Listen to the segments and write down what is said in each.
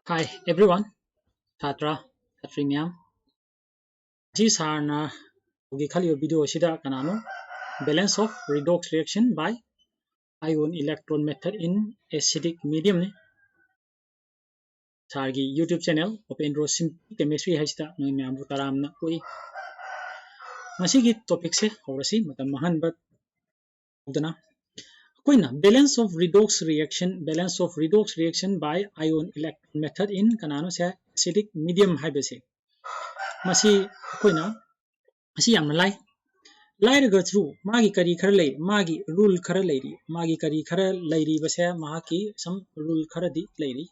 Hi everyone, Chatra, Chatri ma'am. Ji sarna ugi khali video sida kanano balance of redox reaction by ion electron method in acidic medium ne sargi YouTube channel Open Row Simple Chemistry hasida noi ma'am bu taramna koi masigi topic se horasi matam mahan bat udana koina balance of redox reaction by ion electron method in kanano se acidic medium haibase masi koina masi yamna lai लाइरगा थ्रू मागी करी खर ले मागी rule खर लेरी मागी करी खर लेरी बसे माकी सम रूल खर दी लेरी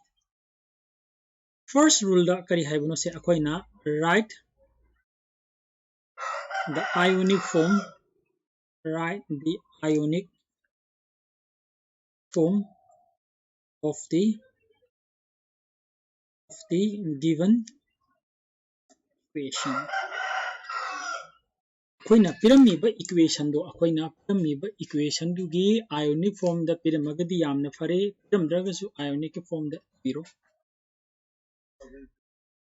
फर्स्ट रूल दा करी हाइबनो से अखोइना write the ionic form of the given equation अखोइना पिरमीबा इक्वेशन दो अखोइना पिरमीबा इक्वेशन दुगी आयोनिक फॉर्म दा पिरमगदी यामना फरे पिरमद्रगसु आयोनिक फॉर्म दा पिरो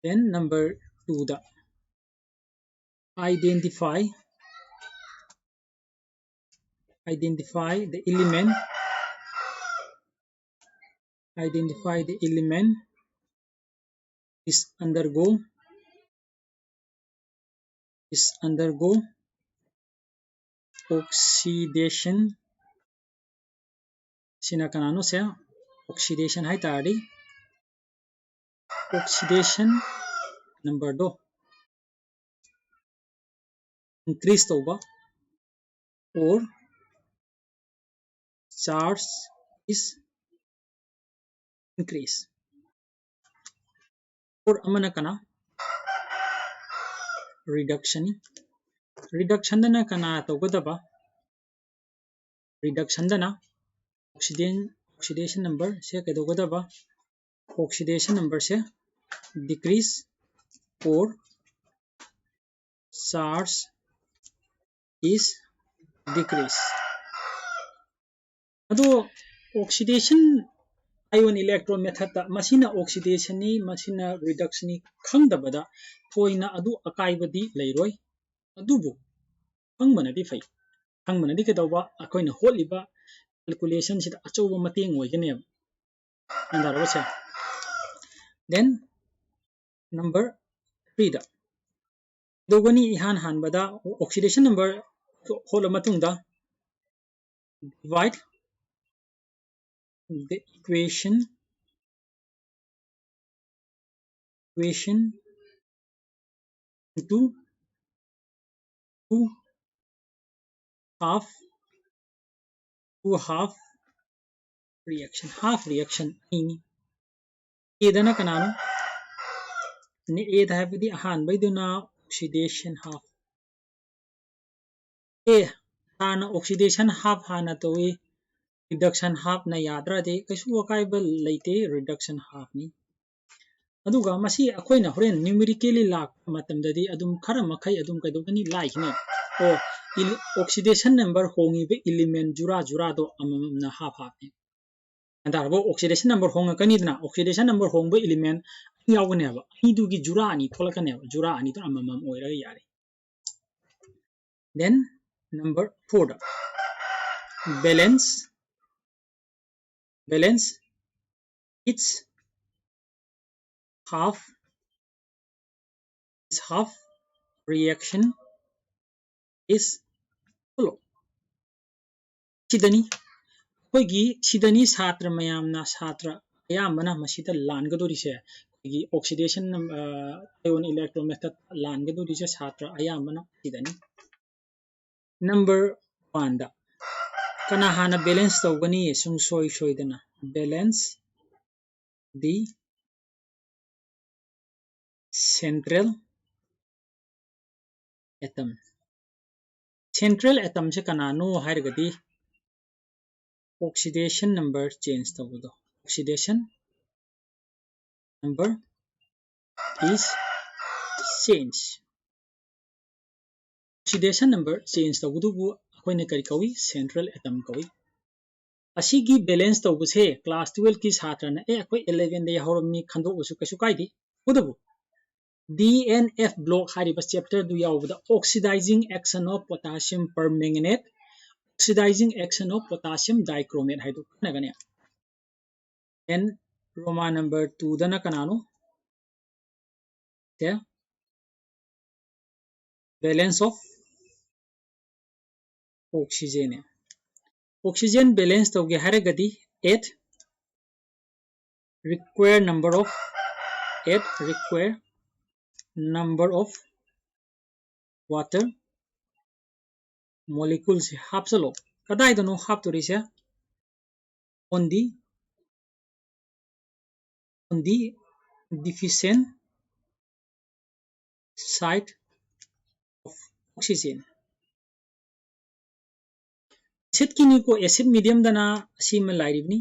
then number 2 da identify the element is undergo oxidation sina kanano se oxidation hai tari oxidation number 2 increase toba or charge is increase or amana kana reduction dana kana togodaba reduction dana oxidation number se kedogodaba oxidation number se decrease or charge is decrease ado oxidation ion electron method ta masina oxidation ni masina reduction ni khangdabada thoina adu akaibadi leiroi adubu khangbanadi fai khangbanadi kedoba akoina holiba calculation sida achoba mateng oigane andarwa se then number 3 da dogani ihan hanbada oxidation number hola matungda divide the equation into two half reaction ini edana kanano ne ed habidi ahan baiduna oxidation half hana oxidation half hana towi reduction half na yadra de kaisu wakai leite reduction half ni aduga masi akoina horen numerically lak matamdadi adum khara makai adum kaidogani laikne o oxidation number hongi be element jura do amamna half ni andarbo oxidation number honga kanidna oxidation number hongba element yawgane ba idugi jura ani tholakane jura ani to amamam oiraga yare then number 4 da balance its half reaction is follow sidani satra mayamna satra ayambana masida langadori se oxidation ion electron method langadori se satra ayambana sidani number 1 da kana hana balance tawgani sung soidana balance the central atom se kanano hairgadi oxidation number change tawudo oxidation number is change oxidation number change tawudu bu akoina kari kawi central atom kawi असीगी balance तौबसे class 12 की छात्रना अखोई 11 दे हौरमनी खंदोबसु कछु काइदे उदबु DNF block हारिबा चैप्टर दु यावबदा oxidising action of potassium permanganate oxidising action of potassium dichromate हाइदु नगने एन रोमा नंबर 2 दना कनानो ते balance of oxygen oxygen balance तौगे हारगदी 8 require number of 8 require number of water molecules hapsalo kadai dono haptorisa on the deficient site of oxygen acid kini ko acid medium dana asima lairibni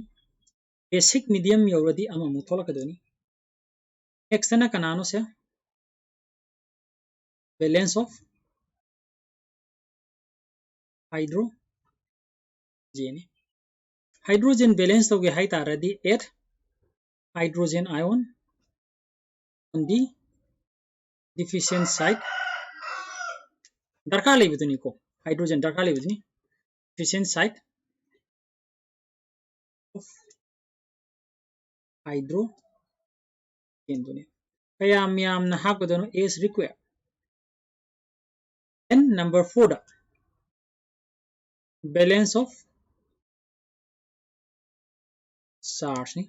basic medium yoradi ama muthola kadoni next dana kanano se balance of hydrogen balance toge hai taradi 8 hydrogen ion on the deficient site darkar lebiduni ko hydrogen darkar lebiduni deficient site of hydrogen duni kaya miyam na hapkodono is required and number 4 da balance of charge ni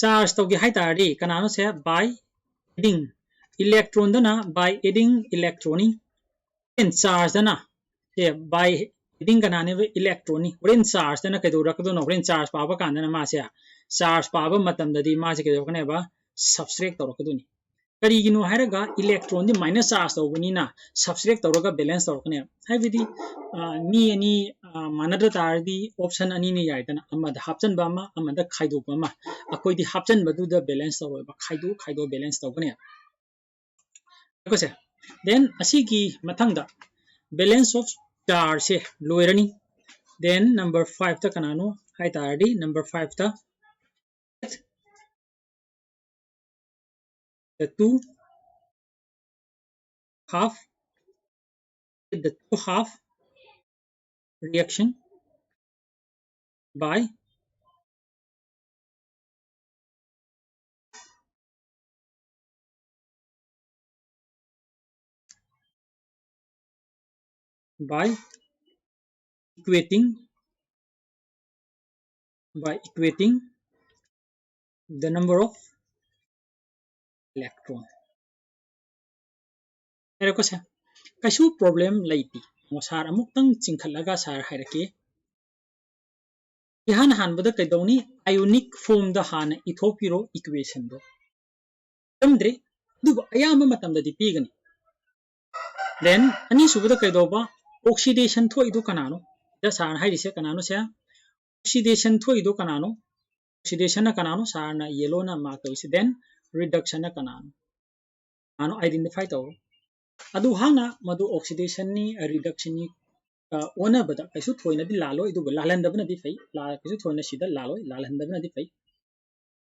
charge toge hai taradi kanano se by adding electron dana by adding electron and charge dana by adding kanane electron ni when charge dana kedo rakdo no when charge paba kanana ma se charge paba matam dadi ma se kedo kane ba subtract torokaduni karigino haraga electron di minus charge tawbani na subtract toroga balance torokane haibidi ni ani manadra tardi option ani ni yaidana amada hapchan ba ma amada khaido ba ma akoi di hapchan badu da balance toro ba khaido balance tawbane ko se then asigi mathangda balance of charge se loirani then number 5 ta kanano hai tardi number 5 ta the two half reaction by equating the number of electron ero ko sa kaisu problem laiti mo sar amuk tang chingkhalaga sar hairake ihan hanbada kaidoni ionic form da hana ithopiro equation do tamdre du ayama matamda di pigani then ani subada kaidoba oxidation thoidu kanano da sar hairise kanano se oxidation thoidu kanano oxidation na kanano sar na yellow na mark toise then reduction na kanano ano identify to adu hana madu oxidation ni reduction ni ona bada kaisu thoina di lalo idu lalandabna di fai la kaisu thoina sida lalo lalandabna di fai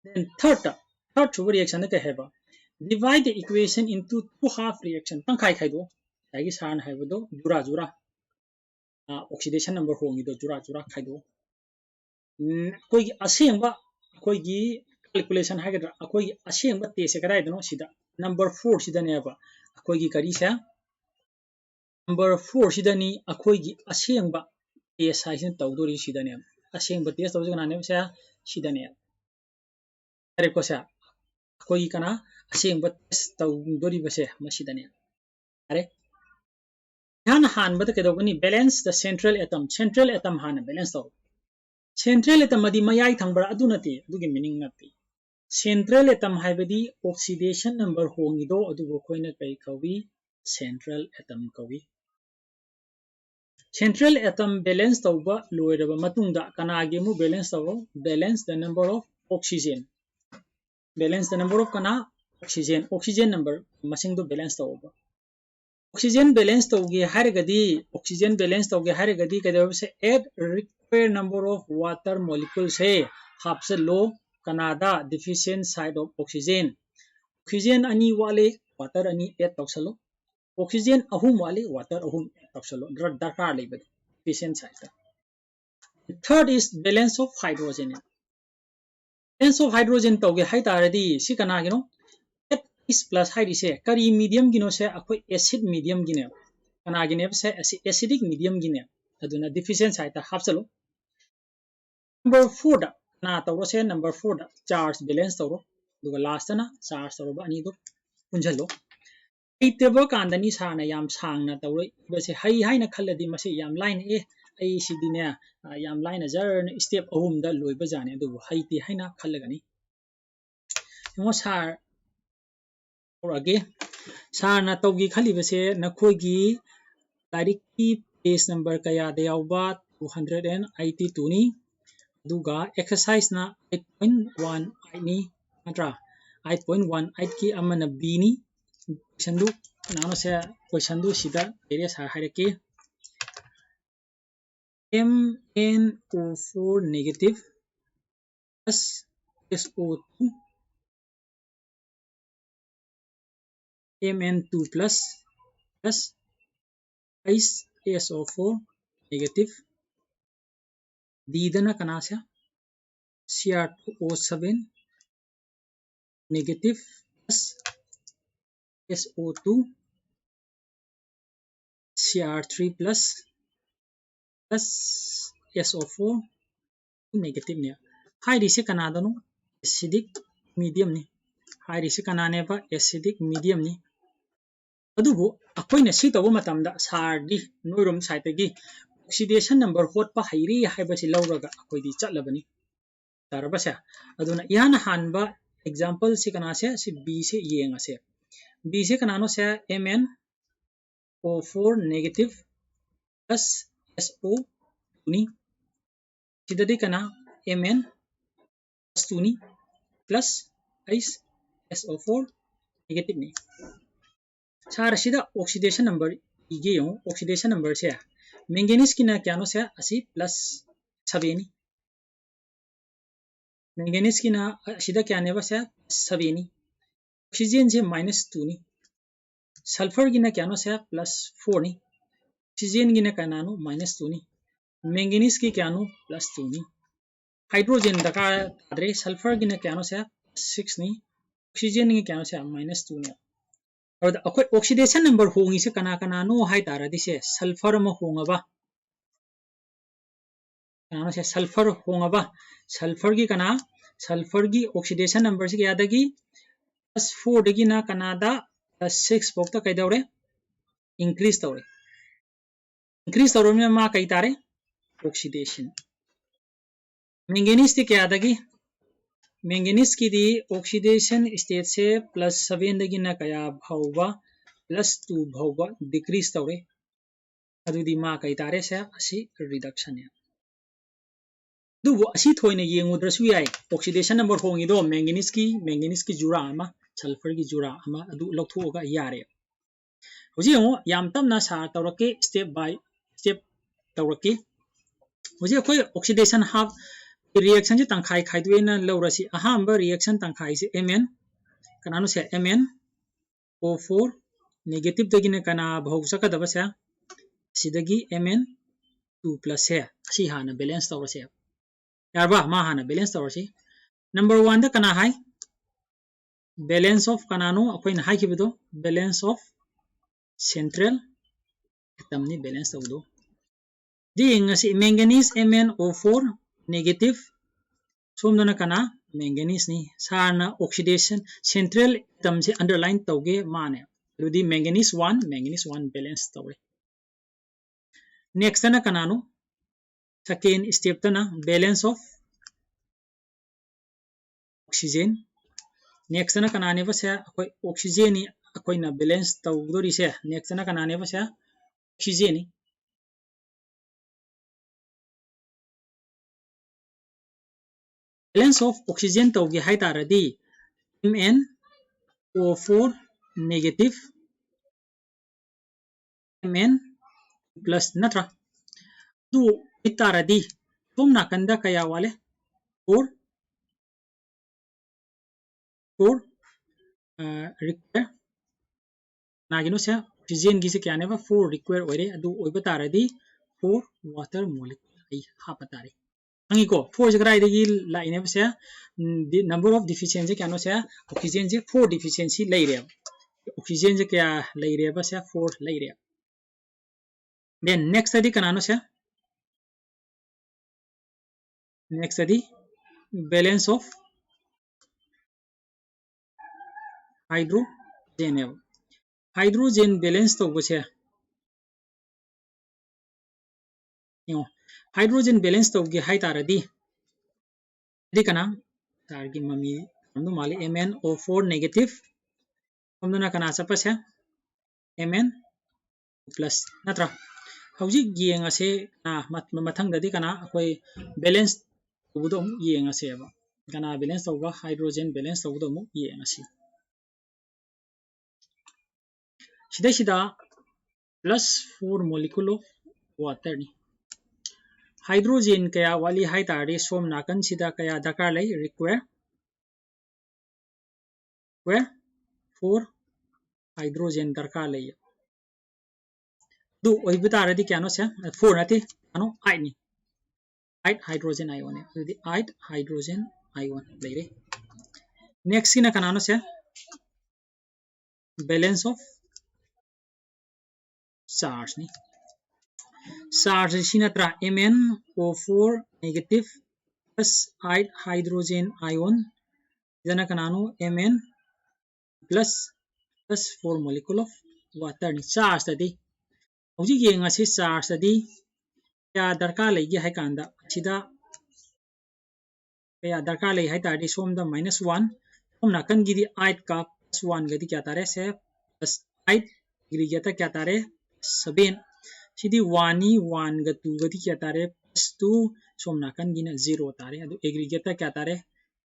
then third reaction na kaheba divide the equation into two half reaction tangkai khaido tagi san haibodo jura oxidation number hongi do jura khaido koi asengba koi gi calculation hagadra koi asengba te se kadai dano sida number 4 sida ne ba koi gi kari sa number 4 sida ni koi gi asengba test haisen tawdori sida ne asengba test tawje kana ne sa sida ne are ko sa koi kana asengba test tawdori ba se ma sida ne are han bata ke dogani balance the central atom han balance taw central atom adi mayai thangbara adu nati adugi meaning nati central atom haibadi oxidation number hongido adu go koina kai kawi central atom kawi central atom balance tawba loiraba matungda kanagi mu balance taw balance the number of oxygen balance the number of kana oxygen number masing do balance tawba oxygen balance tauge haragadi oxygen balance tauge haragadi kadawse add required number of water molecules hai hapsalo kanada deficient side of oxygen oxygen ani wale water ani add tausalo oxygen ahum wale water ahum add tausalo darkar leibad deficient side ta third is balance of hydrogen balance of hydrogen tauge hai taradi si kana gino is plus hai dise kari medium gino se akoi acid medium gine kana gine se acidic medium gine aduna deficient side ta hapsalo number 4 da na tawro se number 4 da charge balance tawro duga last na charge tawro ba ani do punjalo iteba kandani sana yam sangna tawro base hai hai na khalladi mase yam line e ai sidine yam line jar step ahum da loiba jane du hai ti hai na khallagani mo sar orage sarna tawgi khali base nakhogi tariki page number kaya da yawba 282 ni duga exercise na 8.1 ni atra 8.18 ki amana b ni question du nano se question du sida area sa harake MnO4 negative plus SO2 Mn2 plus ice SO4 negative didana kanasya Cr2O7 negative plus SO2 Cr3 plus SO4 negative ne hai rise kanada no acidic medium ni hai rise kanane ba acidic medium ni adubu akoina si tawo matamda sardi noirom side gi oxidation number hot pa hairi haibasi lawraga akoidi chatlabani tarabasa aduna yana hanba example si kana se si b se yenga se b se kanano se MnO4 negative plus SO ni sidadi kana Mn plus 2 ni plus ice SO4 negative ni sar sida oxidation number ige yo oxidation number se manganese kina kyano se asi plus 7 ni manganese kina sida kyane ba se 7 ni oxygen se minus 2 ni sulfur gina kyano se plus 4 ni oxygen gina kanano minus 2 ni manganese ki kyano plus 2 ni hydrogen daka adre sulfur gina kyano se 6 ni oxygen gi kyano se minus 2 ni अखोई oxidation number होंगी से कना कना no high तारादी से sulphur म होंगबा कना से sulphur होंगबा sulphur की ऑक्सीडेशन नंबर से यादगी +4 दगी ना कनादा +6 पोक्ता कई दौरे इंक्रीज तौरे में मा कई तारे ऑक्सीडेशन मैंगनीज की यादगी मैंगनीज की दी ऑक्सीडेशन स्टेट से +7 दगी ना कया भावबा +2 भावबा डिक्रीज तौरे अदुदी मा कई तारे से असी रिडक्शन है दुबो असी थोइने येंगुद्रसु याय ऑक्सीडेशन नंबर होंगिदो मैंगनीज की जुरा अमा सल्फर की जुरा अमा अदु लौथोगा यारे होजी हो याम तमना सा तौरके स्टेप बाय स्टेप तौरके होजी कोई ऑक्सीडेशन हाफ रिएक्शन से तंखाई खाइदवेना लौरसी अहांबा रिएक्शन तंखाई से Mn कनानो से MnO4 नेगेटिव दगिने कना भौ सकदबा से सिदगी Mn2 प्लस है असी हाना बैलेंस तौरसे यारबा मा हाना बैलेंस तौरसी नंबर 1 दा कना हाई बैलेंस ऑफ कनानो अखोइन हाई किबदो बैलेंस ऑफ सेंट्रल एटम नि बैलेंस तौदो दिंग asi manganese MnO4 negative somdana kana manganese ni sarna oxidation central atom se underline tauge mane rudi manganese 1 balance tawre next na kana no second step na balance of oxygen next na kana ne basa akoi oxygen ni akoi na balance tawdori se next na kana ne basa oxygen ni balance of oxygen tauge hai taradi MnO4 negative mn plus natra du itaradi tum nakanda kaya wale 4 require nagino se oxygen gi se kya neba 4 require oire adu oiba taradi 4 water molecule ai hapatari angi ko 4 se krai degi la ine se the number of deficiency kya no se oxygen je 4 deficiency leire oxygen je kya leire ba se 4 leire then next study kanano se next study balance of hydrogen hydrogen balance to bose yo hydrogen balance to ge hai taradi di kana targi mami amdu mali MnO4 negative amduna kana sapase Mn plus natra hauji yeng ase mathang dadi kana akoi balance to mu yeng ase ba kana balance to ba hydrogen balance to mu yeng ase sida plus 4 molecule of water ni hydrogen kaya wali hai tari som nakan sida kaya dakar lai require 4 hydrogen darkar lai du oi bitara di kano se 4 nati ano 8 ni 8 hydrogen ion hai di 8 hydrogen ion leire next sina kanano se balance of charge ni charge sina tra MnO4 negative plus 8 hydrogen ion jana kanano Mn plus 4 molecule of water ni charge tadi hoji yenga se charge tadi kya darkar legi hai kanda sida kya darkar legi hai tadi somda -1 somna kan gidi 8 ka +1 gadi kya tare se +8 aggregate kya tare 7 sidi 1 ni 1 ga 2 gadi kya tare +2 somna kan gina 0 tare adu aggregate kya tare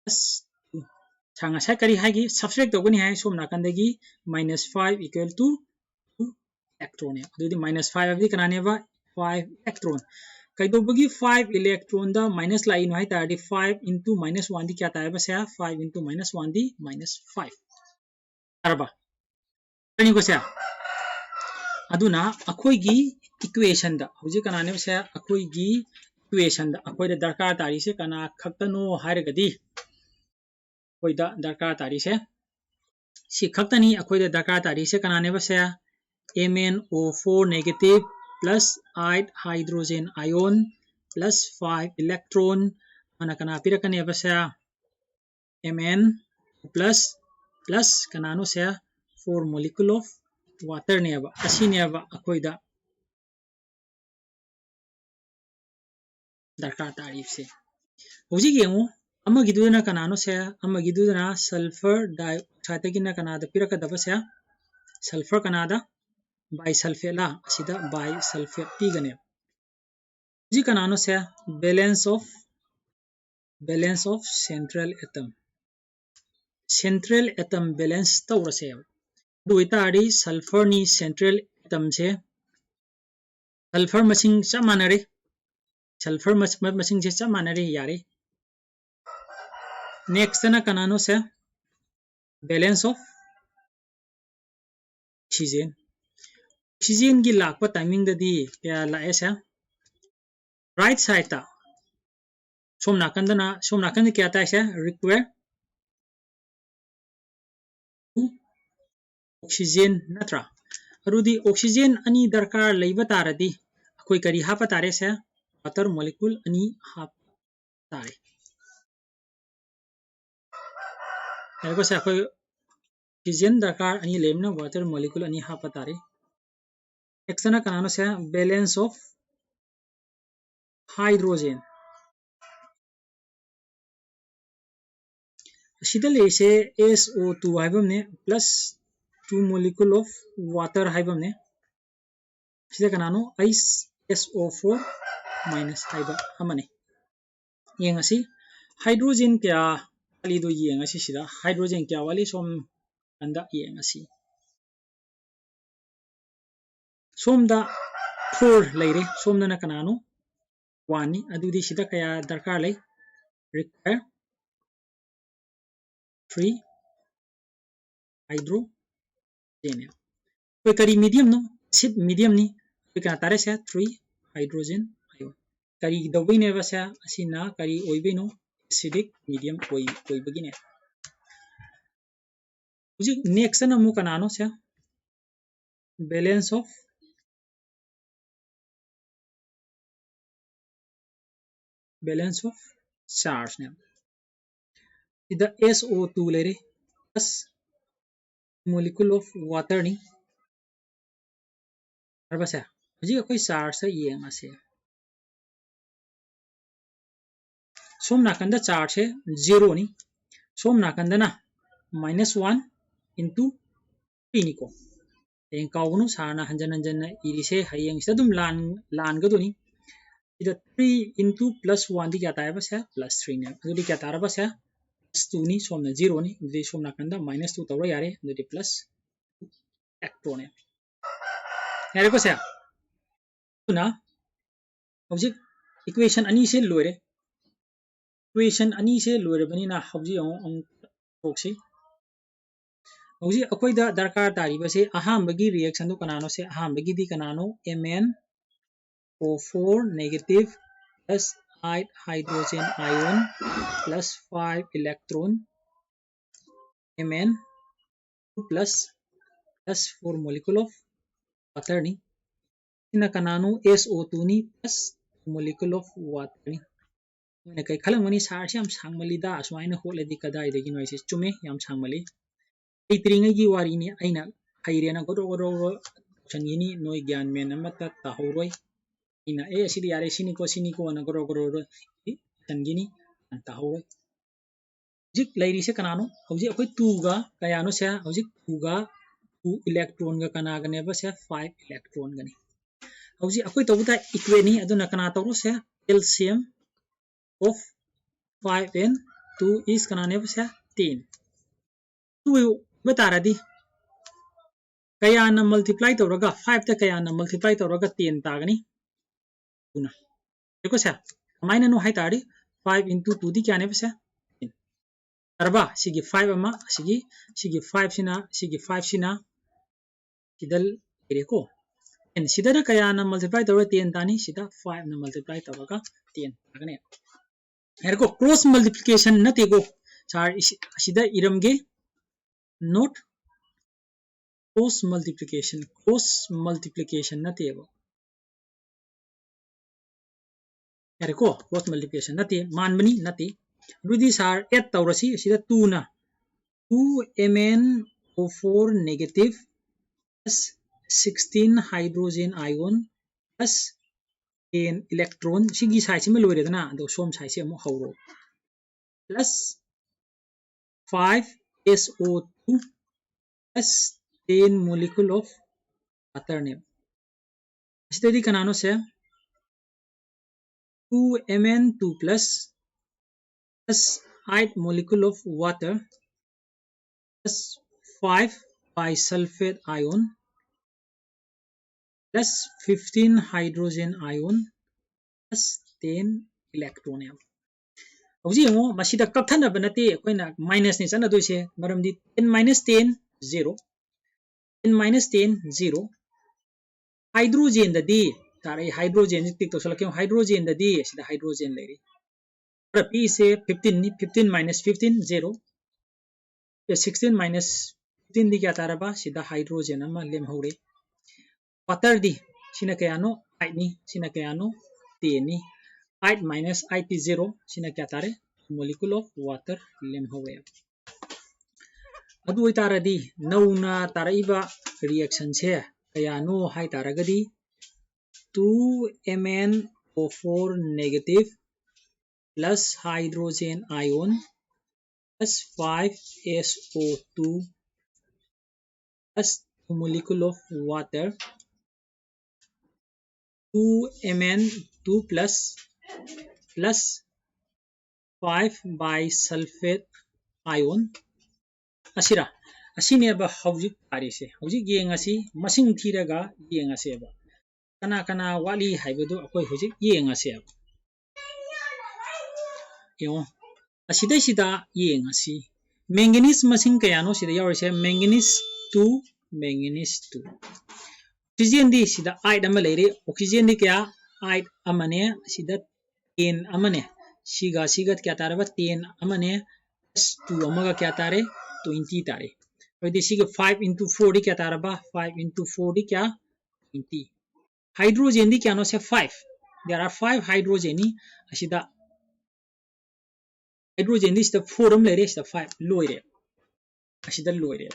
+2 sanga sa kari hagi subtract dogani hai somna kan dagi -5 equal to 2 electron hai adu -5 abdi kanane ba 5 electron kaidobagi 5 electron da minus la in hai ta di 5 into -1 di kya ta ba se 5 into -1 di -5 arba ani ko se aduna akhoi gi equation da hoji kanane se akhoi gi equation da akhoi da darkar tari se kana khaktano hairagadi akhoi da darkar tari se si khaktani akhoi da darkar tari se kanane ba se MnO4 negative plus 8 hydrogen ion plus 5 electron mana kana pirakane ba se Mn plus kanano se 4 molecule of water ne ba asine ba akhoi da darkar tarif se hoji yengu ama giduna kanano se ama giduna sulfur dioxide gina kanada piraka da ba se sulfur kanada bisulfate la asida bisulfate tigane ji kanano se balance of central atom balance tawra se du itari sulfur ni central atom se sulfur masing chamanare sulfur masing se chamanare yare next na kanano se balance of oxygen gi lakpa timing da di kya la esa right side ta somna kan kya ta esa require oxygen natra arudi oxygen ani darkar leiba taradi akoi kari hapa tare se water molecule ani hap tare ergo se akoi oxygen darkar ani lemna water molecule ani hapa tare exana kanano se balance of hydrogen sida le se SO2 haibam ne plus 2 molecule of water haibam ne sida kanano SO4 minus haiba amane yengasi hydrogen kya wali do yengasi sida hydrogen kya wali som anda yengasi सोमदा 4 लेरे सोमदना कनानो 1 नि अदुदी सिदा कया दरकार ले require 3 hydrogen कोई करी medium no acid medium नि कोई का तारे से 3 हाइड्रोजन आयोन करी दबई ने बसा असिना करी ओइबेनो एसिडिक मीडियम कोई बगिने हुजी नेक्स्ट न मु कनानो से बैलेंस ऑफ चार्ज ने इदा SO2 लेरे plus molecule of water ni arbasa huji akoi charge sa yeng ase som nakanda charge है 0 ni som nakanda na -1 into 3 ni ko eng kaugnu sarna hanjan hanjan na irise hayeng sadum lan gaduni ida 3 into +1 di kya ta hai bas है +3 ne adi kya ta ra bas है +2 ni som na 0 ni adi som nakanda -2 tawra yare adi plus electron ne yare ko sa tuna object equation ani se loire equation ani se loire bani na hobji ang boxi hobji akoi da darkar tari base aham bagi reaction do kanano se aham bagi di kanano MnO4 negative plus 8 hydrogen ion plus 5 electron Mn2 plus 4 molecule of water ni ina kanano SO2 ni plus molecule of water ni na kai khalang mani sar se am sangmali da aswaina holedi kadai degi noise chume yam sangmali ei tringai gi wari ni aina khairena godo changini noi gyan men amata tahoroi ina asidi yare sini ko na godo changini tahoroi jik lairi se kanano hauji akoi 2 ga kayano se hauji 2 ga 2 electron ga kana ga ne ba se 5 electron ga ni hauji akoi to buta equate ni aduna kana to se LCM of 5 and 2 is kana ne ba se 10 2 betara di kaya na multiply to raga 5 ta kaya na multiply to raga 10 ta gani una देखो सा माइना no high ताड़ी 5 into 2 दी क्या ने बस अरबा सिगी 5 अमा सिगी 5 सिना सिदल इरेको N सिदा ना कया ना मल्टीप्लाई तोरा 10 तानी सिदा 5 ना मल्टीप्लाई तोरा 10 तागने हेरको क्रॉस मल्टीप्लिकेशन नते गो चार सिदा इरमगे नोट क्रॉस मल्टीप्लिकेशन नते गो हेरको क्रॉस मल्टीप्लिकेशन नते मानबनी नते रुदी सार 8 तौरसी सिदा 2 ना 2 MnO4 negative plus 16 hydrogen ion plus 10 electron सिगी side से में लोरे दना दो सोम साइड से मो हौरो plus 5 SO2 plus 10 molecule of water ने स्टडी कनानो से 2 Mn2 plus 8 molecule of water plus 5 bisulfate ion plus 15 hydrogen ion plus 10 electron hauji mo masida kakthana banate koina minus ni chana doise maramdi 10 minus 10 0 10 minus 10 0 hydrogen da di tare hydrogen tik to sala kyun hydrogen da di sida hydrogen leri p से 15 ni 15 minus 15 0 16 minus 15 di kya taraba sida hydrogen ama lem hore water di sina kayano 8 ni sina kayano 10 ni 8 minus 8 is 0 sina kya tare molecule of water lem hore adu itaradi nauna taraiba reaction se kayano hai taragadi 2 MnO4 negative plus hydrogen ion plus 5 SO2 plus molecule of water 2 Mn2 plus 5 bisulfate ion asira ꯑꯁꯤꯅꯦꯕ ꯍꯧꯖꯤꯛ ꯇꯥꯔꯤꯁꯦ ꯍꯧꯖꯤꯛ ꯌꯦꯡꯉꯁꯤ ꯃꯁꯤꯡ ꯊꯤꯔꯒ ꯌꯦꯡꯉꯁꯦꯕ ꯀꯅꯥ ꯀꯅꯥ ꯋꯥꯠꯂꯤ ꯍꯥꯏꯕꯗꯨ ꯑꯩꯈꯣꯏ ꯍꯧꯖꯤꯛ ꯌꯦꯡꯉꯁꯦꯕ ꯌꯦꯡꯉꯣ ꯑꯁꯤꯗꯩꯁꯤꯗ ꯌꯦꯡꯉꯁꯤ ꯃꯦꯡꯒꯅꯤꯁ ꯃꯁꯤꯡ ꯀꯌꯥꯅꯣ ꯁꯤꯗ ꯌꯥꯎꯔꯤꯁꯦ ꯃꯦꯡꯒꯅꯤꯁ 2 ꯃꯦꯡꯒꯅꯤꯁ 2 ꯑꯣꯛꯁꯤꯖꯦꯟꯗꯤ ꯁꯤꯗ 8 ꯑꯃ ꯂꯩꯔꯦ ꯑꯣꯛꯁꯤꯖꯦꯟꯗꯤ ꯀꯌꯥ 8 ꯑꯃꯅꯦ ꯑꯁꯤꯗ 10 ꯑꯃꯅꯦ siga kya taraba 10 amane plus 2 amaga kya tare 20 tare adhi siga 5 into 4 di kya taraba 5 into 4 di kya 20 hydrogen di kya no se 5 there are 5 hydrogen ni asida hydrogen di sida 4 am lere sida 5 loire asida loire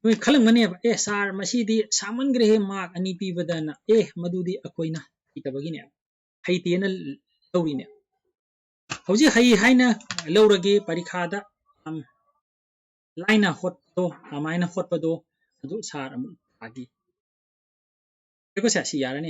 noi khalang mane ba sar masidi samangre he mark ani pi badana madudi akoina itabagi ne haitena lawrine hौजी हई हाइना लौरगे परीक्षादा लाइना होटो अमाइना होटपदो अदु सार अमु आगी देखो सा सी यारने